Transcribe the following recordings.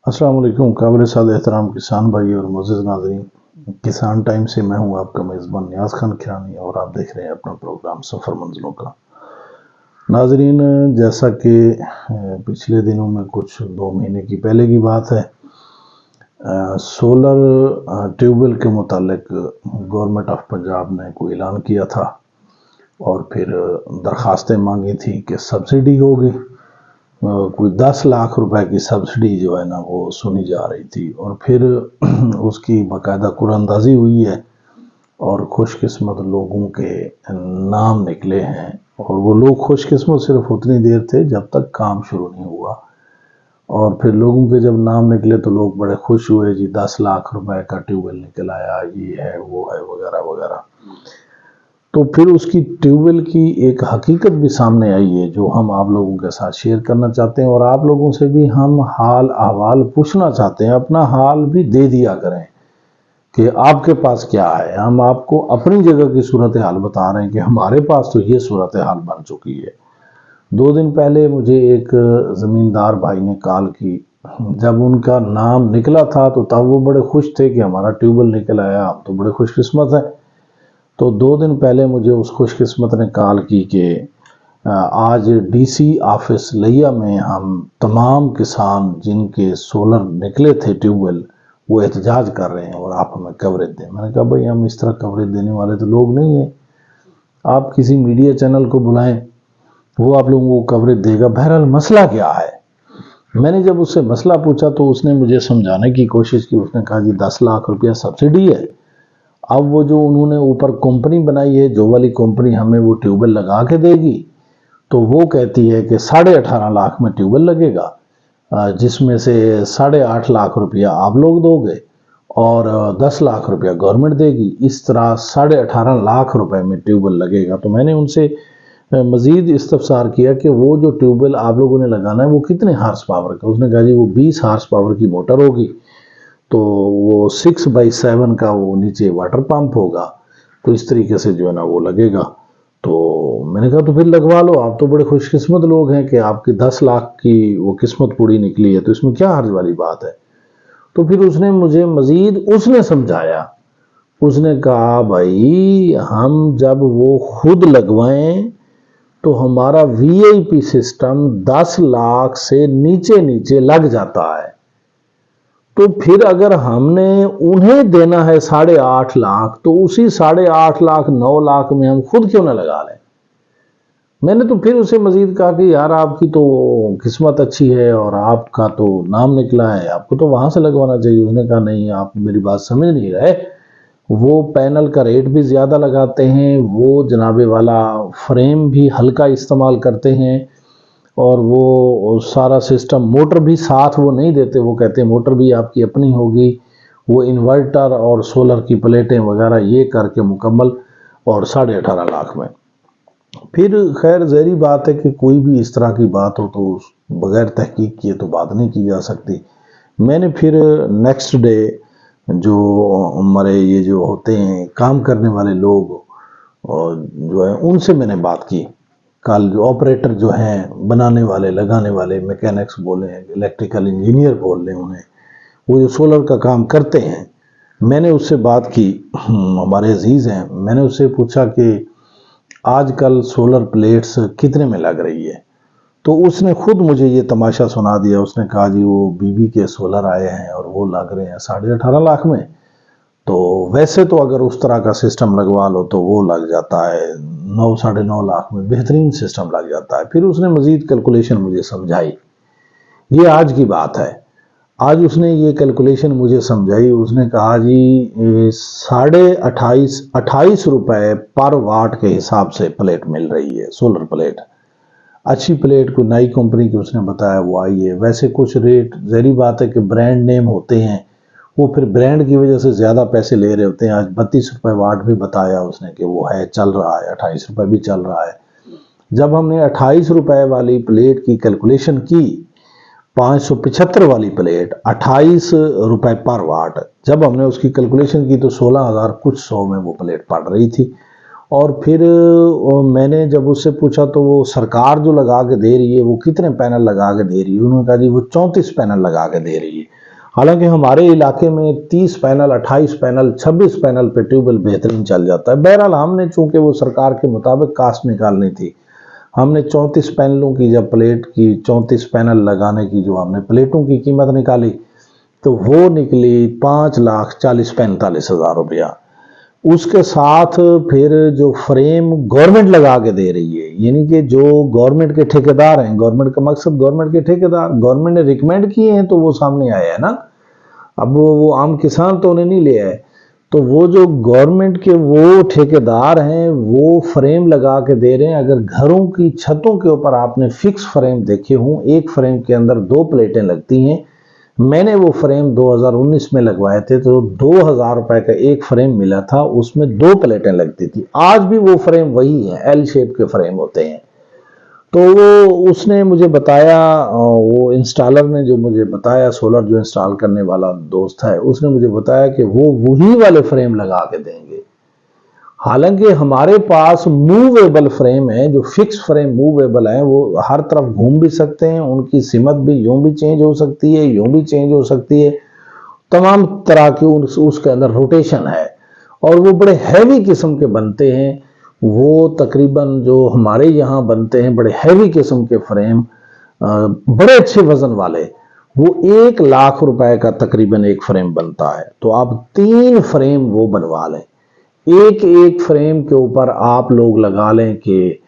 अस्सलाम वालेकुम काबिल साद एहतराम किसान भाई और मुअज़्ज़िज़ नाज़रीन, किसान टाइम से मैं हूं आपका मेज़बान नियाज़ खान किरानी और आप देख रहे हैं अपना प्रोग्राम सफ़र मंजिलों का। नाज़रीन, जैसा कि पिछले दिनों में कुछ 2 महीने की पहले की बात है, सोलर ट्यूबवेल के मुतालिक गवर्नमेंट ऑफ पंजाब ने कोई ऐलान किया था और फिर दरख्वास्तें मांगी थी कि सब्सिडी होगी। कोई 10 लाख रुपए की सब्सिडी जो है ना वो सुनी जा रही थी और फिर उसकी बाकायदा कुरानंदाजी हुई है और खुशकिस्मत लोगों के नाम निकले हैं। और वो लोग खुशकिस्मत सिर्फ उतनी देर थे जब तक काम शुरू नहीं हुआ, और फिर लोगों के जब नाम निकले तो लोग बड़े खुश हुए, जी 10 लाख रुपए का ट्यूबवेल निकल आया, ये है वो है वगैरह वगैरह। तो फिर उसकी ट्यूबवेल की एक हकीकत भी सामने आई है जो हम आप लोगों के साथ शेयर करना चाहते हैं, और आप लोगों से भी हम हाल अहवाल पूछना चाहते हैं। अपना हाल भी दे दिया करें कि आपके पास क्या है। हम आपको अपनी जगह की सूरत हाल बता रहे हैं कि हमारे पास तो ये सूरत हाल बन चुकी है। 2 दिन पहले मुझे एक ज़मींदार भाई ने कॉल की। जब उनका नाम निकला था तो तब वो बड़े खुश थे कि हमारा ट्यूबवेल निकल आया, हम तो बड़े खुशकिस्मत हैं। तो 2 दिन पहले मुझे उस खुशकिस्मत ने कॉल की कि आज डीसी ऑफिस लिया में हम तमाम किसान जिनके सोलर निकले थे ट्यूबवेल, वो एहतजाज कर रहे हैं और आप हमें कवरेज दें। मैंने कहा भाई हम इस तरह कवरेज देने वाले तो लोग नहीं हैं, आप किसी मीडिया चैनल को बुलाएं, वो आप लोगों को कवरेज देगा। बहरहाल मसला क्या है। मैंने जब उससे मसला पूछा तो उसने मुझे समझाने की कोशिश की। उसने कहा जी 10 लाख रुपया सब्सिडी है। अब वो जो उन्होंने ऊपर कंपनी बनाई है, जो वाली कंपनी हमें वो ट्यूबवेल लगा के देगी, तो वो कहती है कि 18.5 लाख में ट्यूबवेल लगेगा, जिसमें से 8.5 लाख रुपया आप लोग दोगे और 10 लाख रुपया गवर्नमेंट देगी। इस तरह 18.5 लाख रुपए में ट्यूबवेल लगेगा। तो मैंने उनसे मज़ीद इस्तफसार किया कि वो जो ट्यूबवेल आप लोगों ने लगाना है वो कितने हार्स पावर का। उसने कहा जी वो 20 हार्स पावर की मोटर होगी, तो वो 6x7 का वो नीचे वाटर पंप होगा, तो इस तरीके से जो है ना वो लगेगा। तो मैंने कहा तो फिर लगवा लो, आप तो बड़े खुशकिस्मत लोग हैं कि आपकी 10 लाख की वो किस्मत पूरी निकली है, तो इसमें क्या हर्ज वाली बात है। तो फिर उसने मुझे मजीद उसने समझाया। उसने कहा भाई हम जब वो खुद लगवाएं तो हमारा वीआईपी सिस्टम 10 लाख से नीचे नीचे लग जाता है, तो फिर अगर हमने उन्हें देना है 8.5 लाख तो उसी 8.5 लाख 9 लाख में हम खुद क्यों ना लगा लें। मैंने तो फिर उसे मजीद कहा कि यार आपकी तो किस्मत अच्छी है और आपका तो नाम निकला है, आपको तो वहां से लगवाना चाहिए। उसने कहा नहीं, आप मेरी बात समझ नहीं रहे, वो पैनल का रेट भी ज़्यादा लगाते हैं, वो जनाबे वाला फ्रेम भी हल्का इस्तेमाल करते हैं, और वो सारा सिस्टम मोटर भी साथ वो नहीं देते। वो कहते हैं मोटर भी आपकी अपनी होगी, वो इन्वर्टर और सोलर की प्लेटें वगैरह ये करके मुकम्मल, और 18.5 लाख में। फिर खैर ज़हरी बात है कि कोई भी इस तरह की बात हो तो बग़ैर तहकीक किए तो बात नहीं की जा सकती। मैंने फिर नेक्स्ट डे जो हमारे ये जो होते हैं काम करने वाले लोग और जो है उनसे मैंने बात की। कल जो ऑपरेटर जो हैं, बनाने वाले लगाने वाले, मैकेनिक्स बोले, इलेक्ट्रिकल इंजीनियर बोल लें उन्हें, वो जो सोलर का काम करते हैं, मैंने उससे बात की। हमारे अजीज़ हैं, मैंने उससे पूछा कि आजकल सोलर प्लेट्स कितने में लग रही है। तो उसने खुद मुझे ये तमाशा सुना दिया। उसने कहा जी वो बीबी के सोलर आए हैं और वो लग रहे हैं 18.5 लाख में। तो वैसे तो अगर उस तरह का सिस्टम लगवा लो तो वो लग जाता है 9 9.5 लाख में, बेहतरीन सिस्टम लग जाता है। फिर उसने मजीद कैलकुलेशन मुझे समझाई। ये आज की बात है, आज उसने ये कैलकुलेशन मुझे समझाई। उसने कहा जी 28.5 रुपए पर वाट के हिसाब से प्लेट मिल रही है, सोलर प्लेट। अच्छी प्लेट को नई कंपनी की उसने बताया वो आई है। वैसे कुछ रेट ज़हरी बात है कि ब्रांड नेम होते हैं, वो फिर ब्रांड की वजह से ज़्यादा पैसे ले रहे होते हैं। आज 32 रुपये वाट भी बताया उसने कि वो है, चल रहा है, 28 रुपये भी चल रहा है। जब हमने 28 रुपये वाली प्लेट की कैलकुलेशन की, 575 वाली प्लेट 28 रुपये पर वाट, जब हमने उसकी कैलकुलेशन की तो 16,000 कुछ 100 में वो प्लेट पड़ रही थी। और फिर मैंने जब उससे पूछा तो वो सरकार जो लगा के दे रही है वो कितने पैनल लगा के दे रही है। उन्होंने कहा जी वो 34 पैनल लगा के दे रही है। हालांकि हमारे इलाके में 30 पैनल, 28 पैनल, 26 पैनल पे ट्यूबवेल बेहतरीन चल जाता है। बहरहाल हमने चूंकि वो सरकार के मुताबिक कास्ट निकालनी थी, हमने 34 पैनलों की जब प्लेट की 34 पैनल लगाने की जो हमने प्लेटों की कीमत निकाली तो वो निकली 5,40,45,000 रुपया। उसके साथ फिर जो फ्रेम गवर्नमेंट लगा के दे रही है, यानी कि जो गवर्नमेंट के ठेकेदार हैं, गवर्नमेंट का मकसद गवर्नमेंट के ठेकेदार, गवर्नमेंट ने रिकमेंड किए हैं तो वो सामने आया है ना। अब वो आम किसान तो उन्हें नहीं ले आए, तो वो जो गवर्नमेंट के वो ठेकेदार हैं वो फ्रेम लगा के दे रहे हैं। अगर घरों की छतों के ऊपर आपने फिक्स फ्रेम देखे हों, एक फ्रेम के अंदर 2 प्लेटें लगती हैं। मैंने वो फ्रेम 2019 में लगवाए थे तो 2,000 रुपए का एक फ्रेम मिला था, उसमें 2 प्लेटें लगती थी। आज भी वो फ्रेम वही है, एल शेप के फ्रेम होते हैं। तो वो उसने मुझे बताया, वो इंस्टॉलर ने जो मुझे बताया, सोलर जो इंस्टॉल करने वाला दोस्त है, उसने मुझे बताया कि वो वही वाले फ्रेम लगा के देंगे। हालांकि हमारे पास मूवेबल फ्रेम है, जो फिक्स फ्रेम मूवेबल है, वो हर तरफ घूम भी सकते हैं, उनकी सिमत भी यूं भी चेंज हो सकती है, यूं भी चेंज हो सकती है, तमाम तरह की उसके अंदर रोटेशन है, और वो बड़े हैवी किस्म के बनते हैं। वो तकरीबन जो हमारे यहाँ बनते हैं बड़े हैवी किस्म के फ्रेम, बड़े अच्छे वजन वाले, वो 1 लाख रुपए का तकरीबन एक फ्रेम बनता है। तो आप 3 फ्रेम वो बनवा लें, एक एक फ्रेम के ऊपर आप लोग लगा लें कि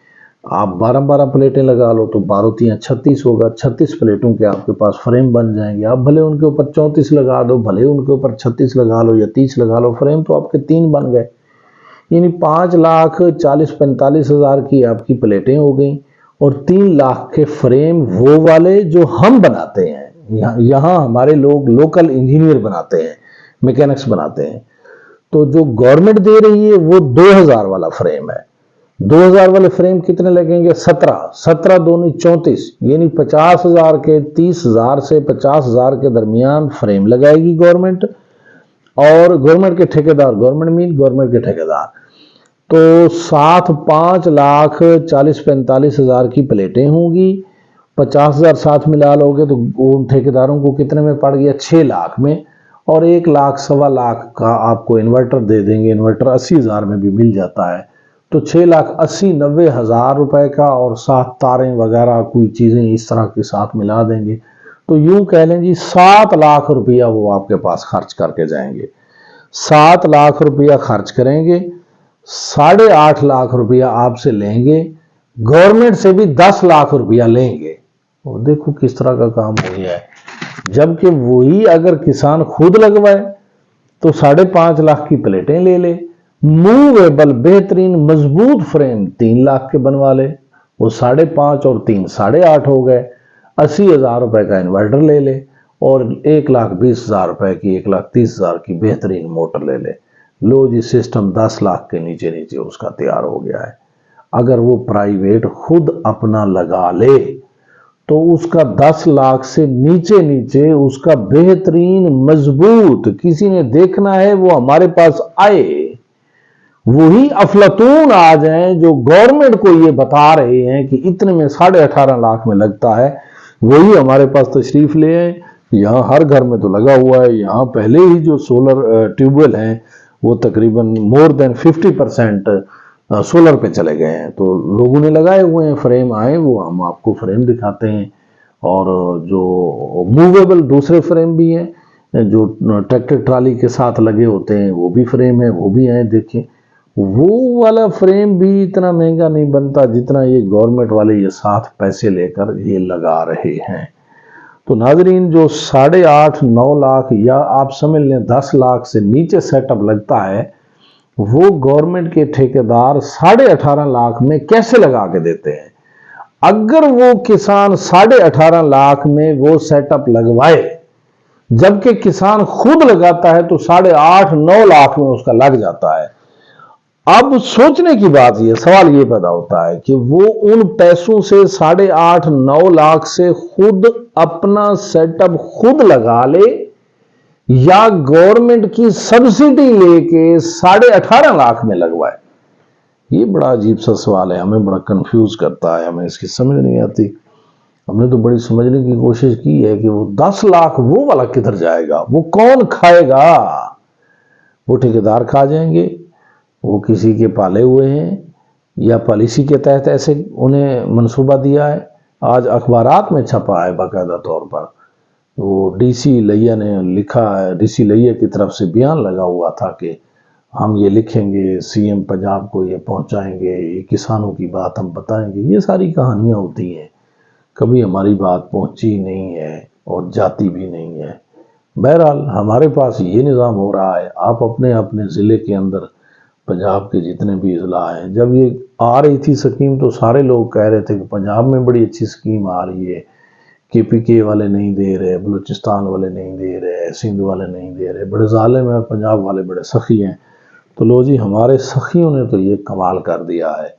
आप 12-12 प्लेटें लगा लो तो 12×3 36 होगा, 36 प्लेटों के आपके पास फ्रेम बन जाएंगे। आप भले उनके ऊपर 34 लगा दो, भले उनके ऊपर 36 लगा लो या 30 लगा लो, फ्रेम तो आपके 3 बन गए। यानी 5,40,45,000 की आपकी प्लेटें हो गई, और 3 लाख के फ्रेम वो वाले जो हम बनाते हैं। यहाँ हमारे लोग लोकल इंजीनियर बनाते हैं, मैकेनिक्स बनाते हैं। तो जो गवर्नमेंट दे रही है वो 2,000 वाला फ्रेम है। 2,000 वाले फ्रेम कितने लगेंगे? 17 दूनी 34, यानी 50,000 के 30,000 से 50,000 के दरमियान फ्रेम लगाएगी गवर्नमेंट, और गवर्नमेंट के ठेकेदार, गवर्नमेंट के ठेकेदार, तो साथ 5,40,45,000 की प्लेटें होंगी। 50,000 साथ मिला लोगे तो उन ठेकेदारों को कितने में पड़ गया? 6 लाख में, और 1 लाख 1.25 लाख का आपको इन्वर्टर दे देंगे। इन्वर्टर 80,000 में भी मिल जाता है, तो 6,80,90,000 रुपए का, और साथ तारें वगैरह कोई चीजें इस तरह के साथ मिला देंगे। तो यूं कह लें जी 7 लाख रुपया वो आपके पास खर्च करके जाएंगे। 7 लाख रुपया खर्च करेंगे, 8.5 लाख रुपया आपसे लेंगे, गवर्नमेंट से भी 10 लाख रुपया लेंगे। और देखो किस तरह का काम हो गया है। जबकि वही अगर किसान खुद लगवाए तो 5.5 लाख की प्लेटें ले ले, मूवेबल बेहतरीन मजबूत फ्रेम 3 लाख के बनवा ले, वो 5.5 और 3 8.5 हो गए। 80,000 रुपए का इन्वर्टर ले ले, और 1,20,000 रुपए की, 1,30,000 की बेहतरीन मोटर ले ले। लो जी, सिस्टम 10 लाख के नीचे नीचे उसका तैयार हो गया है। अगर वो प्राइवेट खुद अपना लगा ले तो उसका 10 लाख से नीचे नीचे उसका बेहतरीन मजबूत, किसी ने देखना है वो हमारे पास आए, वही अफलातून आ जाए जो गवर्नमेंट को ये बता रहे हैं कि इतने में 18.5 लाख में लगता है, वही हमारे पास तशरीफ ले आए। यहाँ हर घर में तो लगा हुआ है। यहाँ पहले ही जो सोलर ट्यूबवेल हैं वो तकरीबन मोर देन 50% सोलर पे चले गए हैं, तो लोगों ने लगाए हुए हैं। फ्रेम आए वो हम आपको फ्रेम दिखाते हैं, और जो मूवेबल दूसरे फ्रेम भी हैं जो ट्रैक्टर ट्राली के साथ लगे होते हैं, वो भी फ्रेम है, वो भी आए देखिए। वो वाला फ्रेम भी इतना महंगा नहीं बनता जितना ये गवर्नमेंट वाले ये साथ पैसे लेकर ये लगा रहे हैं। तो नाजरीन, जो 8.5-9 लाख या आप समझ लें 10 लाख से नीचे सेटअप लगता है, वो गवर्नमेंट के ठेकेदार 18.5 लाख में कैसे लगा के देते हैं। अगर वो किसान 18.5 लाख में वो सेटअप लगवाए, जबकि किसान खुद लगाता है तो 8.5-9 लाख में उसका लग जाता है। अब सोचने की बात ये, सवाल ये पैदा होता है कि वो उन पैसों से 8.5-9 लाख से खुद अपना सेटअप खुद लगा ले, या गवर्नमेंट की सब्सिडी लेके 18.5 लाख में लगवाए। ये बड़ा अजीब सा सवाल है, हमें बड़ा कंफ्यूज करता है, हमें इसकी समझ नहीं आती। ہم نے تو بڑی سمجھنے کی کوشش کی ہے کہ وہ 10 لاکھ وہ والا کدھر جائے گا، وہ کون کھائے گا؟ وہ ٹھیکیدار کھا جائیں گے، وہ کسی کے پالے ہوئے ہیں یا پالیسی کے تحت ایسے انہیں منصوبہ دیا ہے؟ آج اخبارات میں چھپا ہے باقاعدہ طور پر، وہ ڈی سی لیا نے لکھا ہے، ڈی سی لیا کی طرف سے بیان لگا ہوا تھا کہ ہم یہ لکھیں گے، سی ایم پنجاب کو یہ پہنچائیں گے، یہ کسانوں کی بات ہم بتائیں گے۔ یہ ساری کہانیاں ہوتی ہیں، کبھی ہماری بات پہنچی نہیں ہے اور جاتی بھی نہیں ہے۔ بہرحال ہمارے پاس یہ نظام ہو رہا ہے، آپ اپنے اپنے ضلع کے اندر پنجاب کے جتنے بھی اضلاع ہیں، جب یہ آ رہی تھی سکیم تو سارے لوگ کہہ رہے تھے کہ پنجاب میں بڑی اچھی سکیم آ رہی ہے، کے پی کے والے نہیں دے رہے، بلوچستان والے نہیں دے رہے، سندھ والے نہیں دے رہے، بڑے ظالم ہیں، پنجاب والے بڑے سخی ہیں۔ تو لو جی، ہمارے سخیوں نے تو یہ کمال کر دیا ہے۔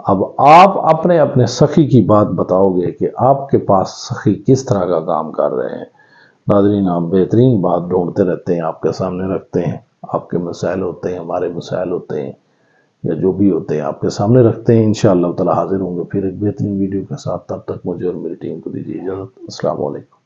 اب آپ اپنے اپنے سخی کی بات بتاؤ گے کہ آپ کے پاس سخی کس طرح کا کام کر رہے ہیں۔ ناظرین، آپ بہترین بات ڈھونڈتے رہتے ہیں، آپ کے سامنے رکھتے ہیں، آپ کے مسائل ہوتے ہیں، ہمارے مسائل ہوتے ہیں، یا جو بھی ہوتے ہیں آپ کے سامنے رکھتے ہیں۔ انشاءاللہ تعالی حاضر ہوں گے پھر ایک بہترین ویڈیو کے ساتھ۔ تب تک مجھے اور میری ٹیم کو دیجیے اجازت۔ السلام علیکم۔